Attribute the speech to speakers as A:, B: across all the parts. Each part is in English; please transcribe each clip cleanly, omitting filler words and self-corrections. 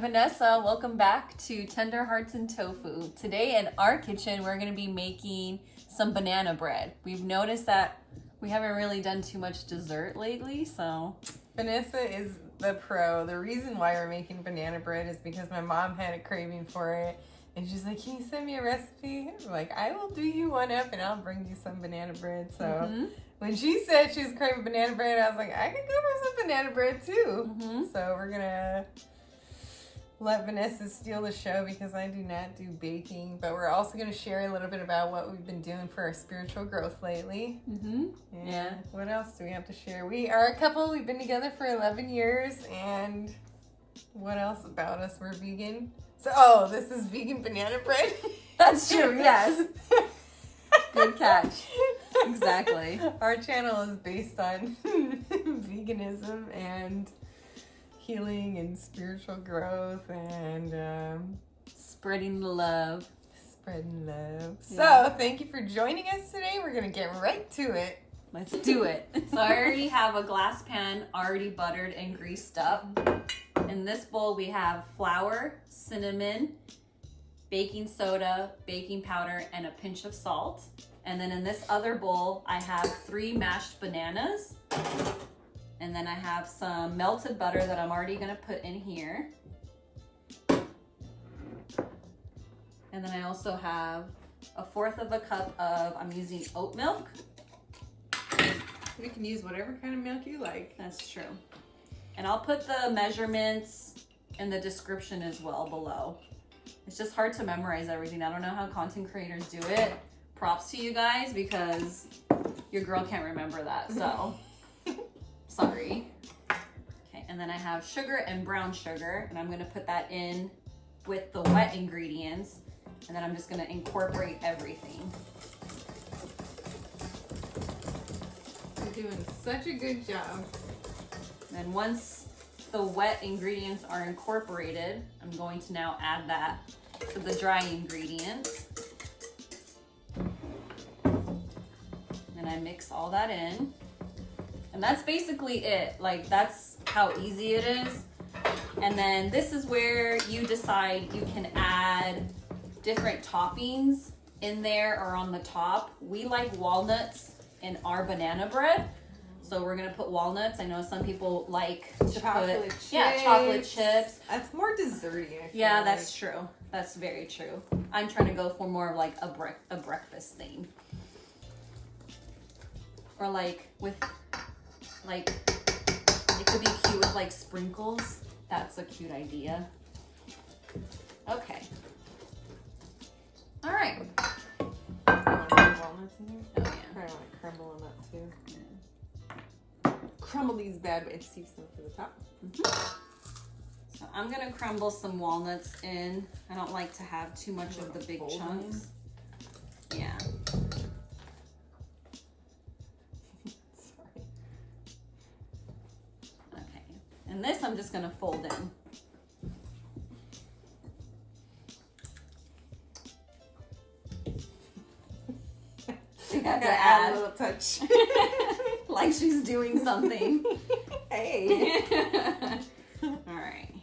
A: Vanessa. Welcome back to Tender Hearts and Tofu. Today in our kitchen, we're going to be making some banana bread. We've noticed that we haven't really done too much dessert lately, so...
B: Vanessa is the pro. The reason why we're making banana bread is because my mom had a craving for it. And she's like, can you send me a recipe? I'm like, I will do you one up and I'll bring you some banana bread. So when she said she was craving banana bread, I was like, I could go for some banana bread too. So we're going to let Vanessa steal the show because I do not do baking. But we're also going to share a little bit about what we've been doing for our spiritual growth lately.
A: Yeah.
B: What else do we have to share? We are a couple. We've been together for 11 years. And what else about us? We're vegan. So, this is vegan banana bread.
A: That's true, yes. Good catch. Exactly.
B: Our channel is based on veganism and healing and spiritual growth and
A: spreading the love.
B: Spreading love.
A: Yeah.
B: So, thank you for joining us today. We're going to get right to it.
A: Let's do it. So I already have a glass pan already buttered and greased up. In this bowl we have flour, cinnamon, baking soda, baking powder, and a pinch of salt. And then in this other bowl I have 3 mashed bananas. And then I have some melted butter that I'm already gonna put in here. And then I also have 1/4 of a cup of, I'm using oat milk.
B: You can use whatever kind of milk you like.
A: That's true. And I'll put the measurements in the description as well below. It's just hard to memorize everything. I don't know how content creators do it. Props to you guys because your girl can't remember that, so sorry. Okay, and then I have sugar and brown sugar, and I'm gonna put that in with the wet ingredients, and then I'm just gonna incorporate everything.
B: You're doing such a good job.
A: And once the wet ingredients are incorporated, I'm going to now add that to the dry ingredients. And I mix all that in. And that's basically it. Like, that's how easy it is. And then this is where you decide you can add different toppings in there or on the top. We like walnuts in our banana bread. So we're gonna put walnuts. I know some people like to
B: chocolate
A: put
B: chips.
A: Yeah, chocolate chips.
B: That's more desserty. I feel
A: Yeah,
B: like.
A: that's true. That's very true. I'm trying to go for more of like a breakfast thing. Or like with like it could be cute with like sprinkles. That's a cute idea. Okay. All right.
B: You want to put walnuts in here?
A: Oh yeah.
B: I want to crumble them up too. Crumble these bad boys. See some for the top.
A: So I'm gonna crumble some walnuts in. I don't like to have too much of the big chunks. Yeah.
B: Sorry.
A: Okay. And this I'm just gonna fold in. She had to add
B: a little touch.
A: like she's doing something.
B: Hey.
A: All right.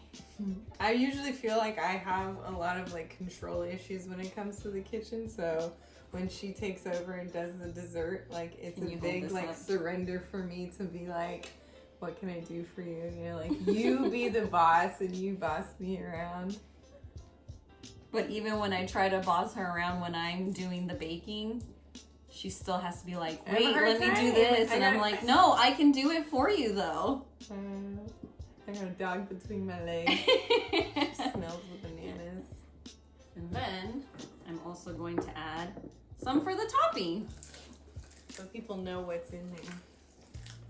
B: I usually feel like I have a lot of like control issues when it comes to the kitchen, so when she takes over and does the dessert, like it's
A: Can
B: a
A: you hold
B: big
A: this
B: like
A: up?
B: surrender for me to be like, what can I do for you? You know, like you be the boss and you boss me around.
A: But even when I try to boss her around when I'm doing the baking, she still has to be like, wait, let me do this. And I'm like, no, I can do it for you though.
B: I got a dog between my legs. She smells the bananas.
A: And then I'm also going to add some for the topping.
B: So people know what's in there.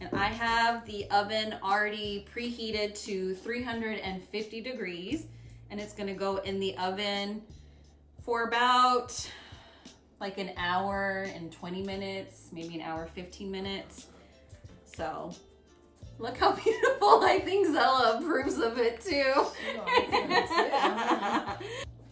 A: And I have the oven already preheated to 350 degrees. And it's gonna go in the oven for about like an hour and 20 minutes, maybe an hour, 15 minutes. So look how beautiful. I think Zella approves of it too.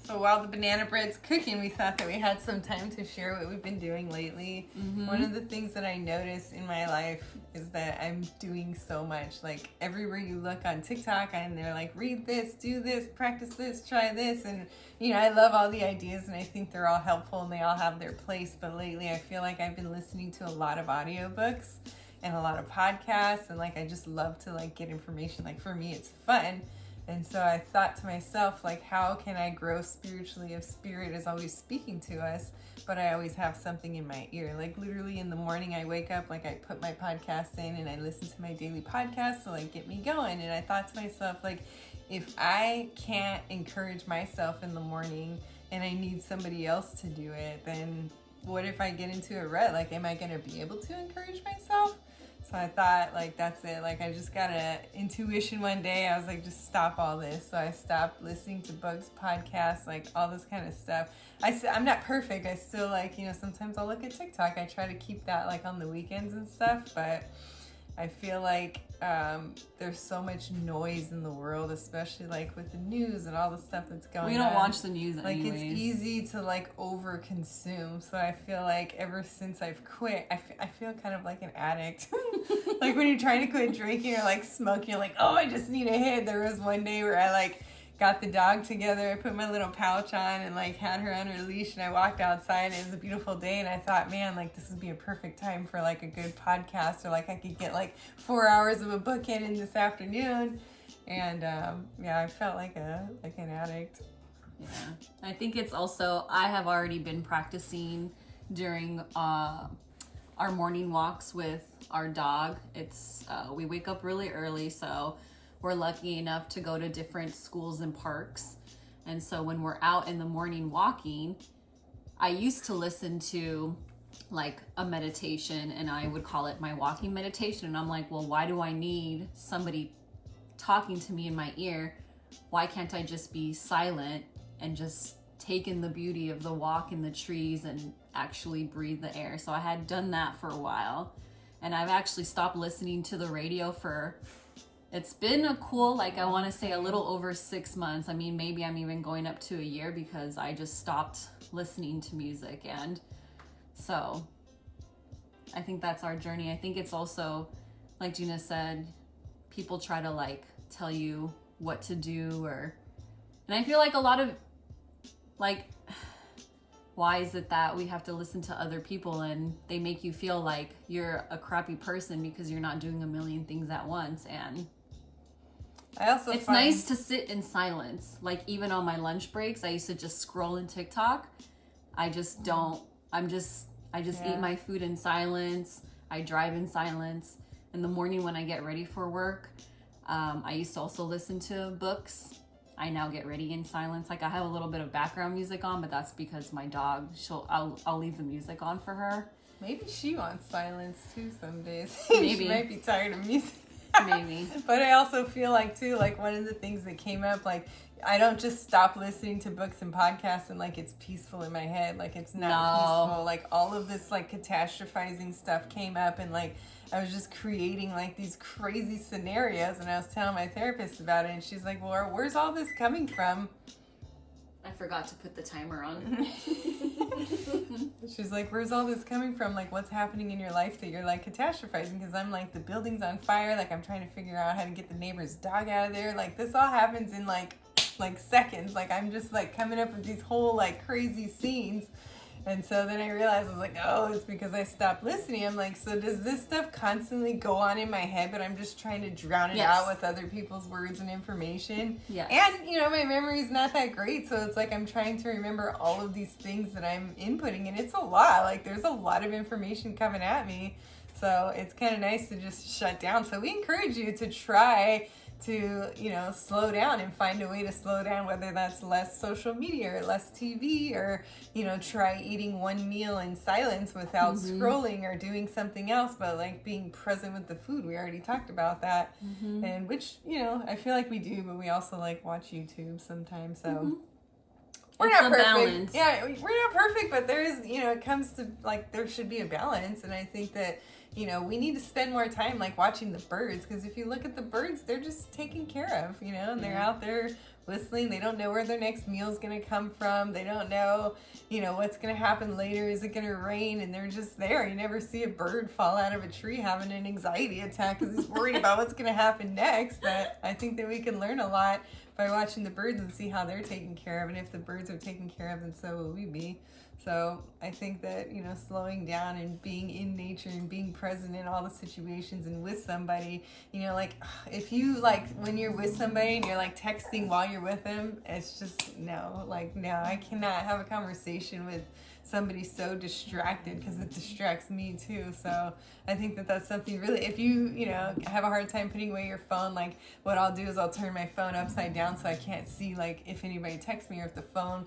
B: So while the banana bread's cooking, we thought that we had some time to share what we've been doing lately. One of the things that I notice in my life is that I'm doing so much. Like, everywhere you look on TikTok, and they're like, read this, do this, practice this, try this. And, you know, I love all the ideas, and I think they're all helpful, and they all have their place. But lately, I feel like I've been listening to a lot of audiobooks and a lot of podcasts, and like I just love to like get information. Like, for me, it's fun. And so I thought to myself, like, how can I grow spiritually if Spirit is always speaking to us, but I always have something in my ear? Like, literally in the morning I wake up, like I put my podcast in and I listen to my daily podcast to like get me going. And I thought to myself, like, if I can't encourage myself in the morning and I need somebody else to do it, then what if I get into a rut? Like, am I going to be able to encourage myself? So I thought, like, that's it. Like, I just got an intuition one day. I was like, just stop all this. So I stopped listening to books, podcasts, like all this kind of stuff. I'm not perfect. I still, like, you know, sometimes I'll look at TikTok. I try to keep that like on the weekends and stuff. But I feel like there's so much noise in the world, especially like with the news and all the stuff that's going on.
A: We don't watch the news anyways.
B: Like, it's easy to like over consume. So I feel like ever since I've quit, I feel kind of like an addict. Like, when you're trying to quit drinking or like smoking, you're like, oh, I just need a hit. There was one day where I like got the dog together, I put my little pouch on and like had her on her leash, and I walked outside, and it was a beautiful day, and I thought, man, like, this would be a perfect time for like a good podcast, or like I could get like 4 hours of a book in this afternoon. And yeah, I felt like an addict.
A: Yeah, I think it's also, I have already been practicing during our morning walks with our dog. It's we wake up really early, so we're lucky enough to go to different schools and parks. And so when we're out in the morning walking, I used to listen to like a meditation, and I would call it my walking meditation. And I'm like, well, why do I need somebody talking to me in my ear? Why can't I just be silent and just take in the beauty of the walk in the trees and actually breathe the air? So I had done that for a while, and I've actually stopped listening to the radio for, it's been a cool, like, I want to say a little over 6 months. I mean, maybe I'm even going up to a year, because I just stopped listening to music. And so I think that's our journey. I think it's also, like Gina said, people try to like tell you what to do, and I feel like a lot of, like, why is it that we have to listen to other people, and they make you feel like you're a crappy person because you're not doing a million things at once? And
B: I also
A: it's nice to sit in silence. Like, even on my lunch breaks, I used to just scroll in TikTok. I just don't. I just eat my food in silence. I drive in silence. In the morning when I get ready for work, I used to also listen to books. I now get ready in silence. Like, I have a little bit of background music on, but that's because my dog, I'll leave the music on for her.
B: Maybe she wants silence too some days.
A: Maybe.
B: She might be tired of music.
A: Maybe.
B: But I also feel like too, like, one of the things that came up, like, I don't just stop listening to books and podcasts and like it's peaceful in my head. Like, it's not peaceful. Like, all of this like catastrophizing stuff came up, and like I was just creating like these crazy scenarios, and I was telling my therapist about it, and she's like, well, where's all this coming from?
A: I forgot to put the timer on.
B: She's like, where's all this coming from? Like, what's happening in your life that you're like catastrophizing? Because I'm like, the building's on fire. Like, I'm trying to figure out how to get the neighbor's dog out of there. Like, this all happens in like seconds. Like, I'm just like coming up with these whole like crazy scenes. And so then I realized, I was like, oh, it's because I stopped listening. I'm like, so does this stuff constantly go on in my head, but I'm just trying to drown it out with other people's words and information?
A: Yes.
B: And, you know, my memory's not that great, so it's like I'm trying to remember all of these things that I'm inputting, and it's a lot. Like, there's a lot of information coming at me. So it's kind of nice to just shut down. So we encourage you to try to, you know, slow down and find a way to slow down, whether that's less social media or less TV, or, you know, try eating one meal in silence without scrolling or doing something else, but like being present with the food. We already talked about that. And which, you know, I feel like we do, but we also like watch YouTube sometimes. So we're
A: It's
B: not
A: a
B: perfect.
A: balance.
B: Yeah, we're not perfect, but there is, you know, it comes to like, there should be a balance. And I think that, you know, we need to spend more time like watching the birds, because if you look at the birds, they're just taken care of, you know, and they're out there whistling. They don't know where their next meal is going to come from. They don't know, what's going to happen later. Is it going to rain? And they're just there. You never see a bird fall out of a tree having an anxiety attack because he's worried about what's going to happen next. But I think that we can learn a lot by watching the birds and see how they're taken care of. And if the birds are taken care of, then so will we be. So I think that, slowing down and being in nature and being present in all the situations and with somebody, if you when you're with somebody and you're texting while you're with them, it's just no, I cannot have a conversation with somebody so distracted because it distracts me too. So I think that that's something really, if you have a hard time putting away your phone, what I'll do is I'll turn my phone upside down so I can't see if anybody texts me or if the phone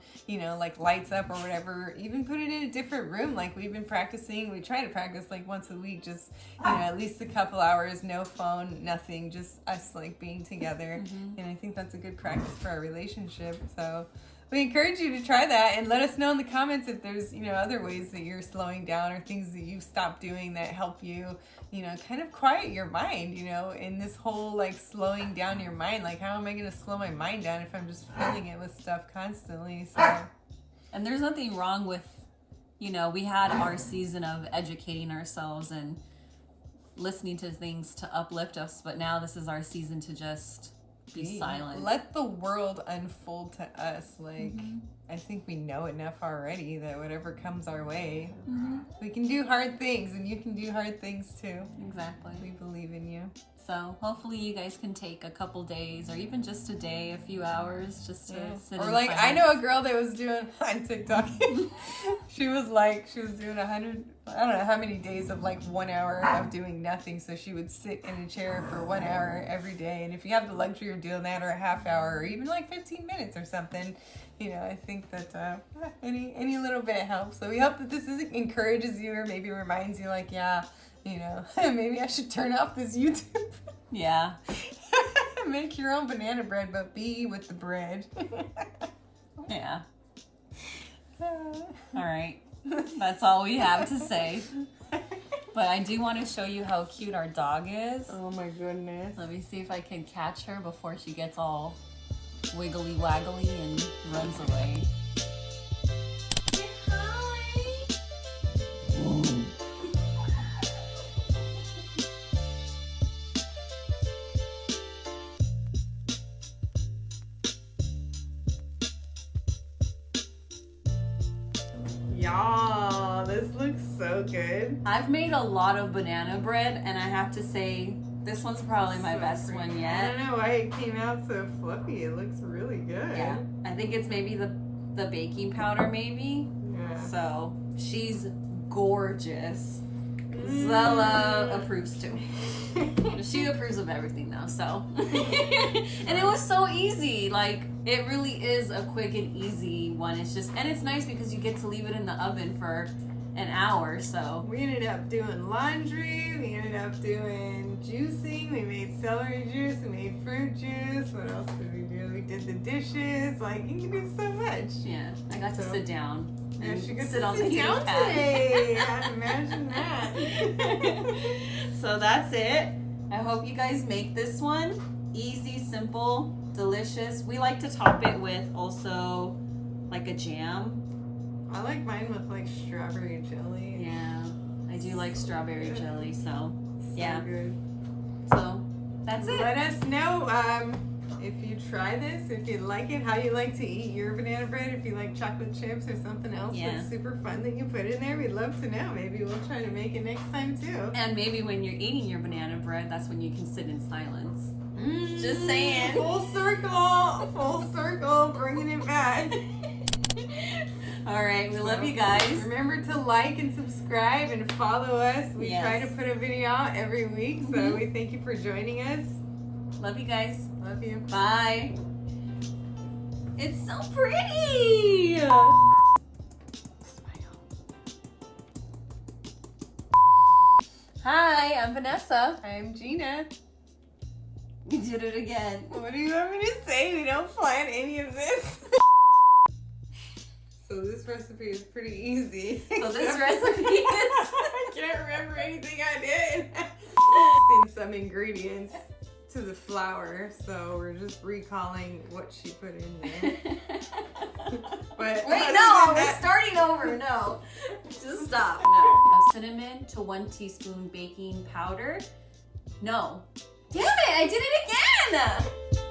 B: lights up or whatever. Even put it in a different room. We've been practicing, we try to practice once a week, just at least a couple hours, no phone, nothing, just us being together. And I think that's a good practice for our relationship. So we encourage you to try that and let us know in the comments if there's, other ways that you're slowing down or things that you've stopped doing that help you, kind of quiet your mind, in this whole slowing down your mind. How am I going to slow my mind down if I'm just filling it with stuff constantly? So,
A: and there's nothing wrong with, we had our season of educating ourselves and listening to things to uplift us, but now this is our season to just be silent.
B: Let the world unfold to us. I think we know enough already that whatever comes our way, we can do hard things, and you can do hard things too.
A: Exactly.
B: We believe in you.
A: So hopefully you guys can take a couple days or even just a day, a few hours just to sit
B: or
A: in
B: I
A: silence.
B: know a girl that was doing on TikTok. she was doing 100, I don't know how many days of 1 hour of doing nothing. So she would sit in a chair for 1 hour every day. And if you have the luxury of doing that, or a half hour, or even 15 minutes or something, I think that any little bit helps. So we hope that this encourages you, or maybe reminds you maybe I should turn off this YouTube.
A: Yeah.
B: Make your own banana bread, but be with the bread.
A: Yeah. All right. That's all we have to say. But I do want to show you how cute our dog is.
B: Oh my goodness.
A: Let me see if I can catch her before she gets all wiggly waggly and runs away.
B: Y'all, this looks so good.
A: I've made a lot of banana bread, and I have to say, this one's probably my best one yet.
B: I don't know why it came out so fluffy. It looks really good.
A: Yeah, I think it's maybe the baking powder, maybe.
B: Yeah.
A: So she's gorgeous. Zella approves too. She approves of everything now, so. And it was so easy. It really is a quick and easy one. It's just, and it's nice because you get to leave it in the oven for an hour, so.
B: We ended up doing laundry. We ended up doing juicing. We made celery juice. We made fruit juice. What else did we do? We did the dishes. You can do so much.
A: Yeah, I got to sit down.
B: Yeah, she could
A: sit on the
B: down
A: heating pad.
B: today. Imagine that.
A: So that's it. I hope you guys make this one. Easy, simple, delicious. We like to top it with also a jam.
B: I like mine with strawberry jelly.
A: Yeah, I do like strawberry jelly, so yeah.
B: Good.
A: So that's it.
B: Let us know if you try this, if you like it, how you like to eat your banana bread, if you like chocolate chips or something else that's super fun that you put in there. We'd love to know. Maybe we'll try to make it next time too.
A: And maybe when you're eating your banana bread, that's when you can sit in silence. Just saying.
B: Full circle, bringing it back.
A: All right, we love you guys.
B: Remember to like and subscribe and follow us. We try to put a video out every week, so we thank you for joining us.
A: Love you guys.
B: Love you.
A: Bye. It's so pretty. Hi, I'm Vanessa.
B: I'm Gina.
A: We did it again.
B: What do you want me to say? We don't plan any of this. So this recipe is pretty easy.
A: So this recipe is...
B: I can't remember anything I did. In some ingredients. to the flour, so we're just recalling what she put in there. But
A: wait, no, we're starting over. No, just stop. No. Cinnamon to 1 teaspoon baking powder. No. Damn it, I did it again.